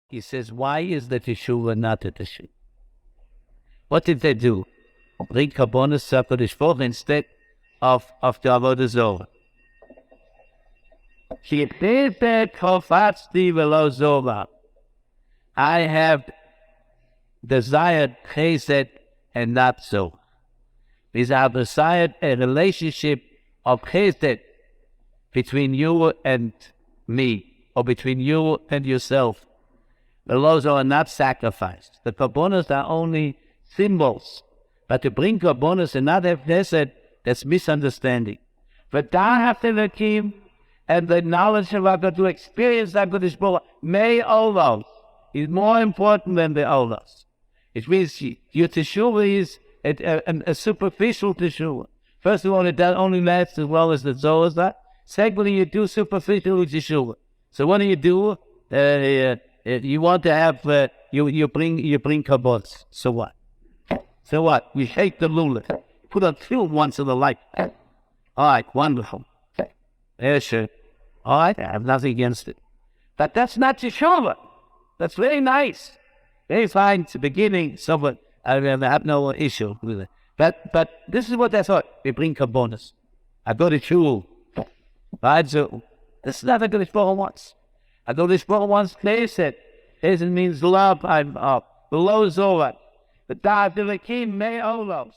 He says, why is the Teshuvah not a Teshuvah? What did they do? Bring Karbonos HaKadosh Baruch Hu instead of the Avodah Zorah. I have desired Chesed and not so. These are desired a relationship of Chesed between you and me, or between you and yourself. The laws are not sacrificed. The Karbonos are only symbols. But to bring Karbonos and not have Chesed, that's misunderstanding. But Da'at and the knowledge of HaKadosh, to experience HaKadosh Baruch Hu, may olos, is more important than the olos. It means your Teshuvah is a superficial Teshuvah. First of all, it only lasts as well as the Zohar does. Secondly, you do superficial Teshuvah. So what do? You want to have, you bring Karbonos. So what? So what? We hate the lulav. Put on film once in a lifetime. All right, wonderful. Yeah, sure. All right, I have nothing against it. But that's not Teshuvah. That's very nice. Very fine. It's the beginning. Someone, I have no issue with it. But this is what I thought. We bring Karbonos. I go to shul. Right, so this is not what HaKadosh Baruch Hu wants. HaKadosh Baruch Hu wants Chesed. Chesed means love. I'm below Zohar. The Da'at Elokim may olos.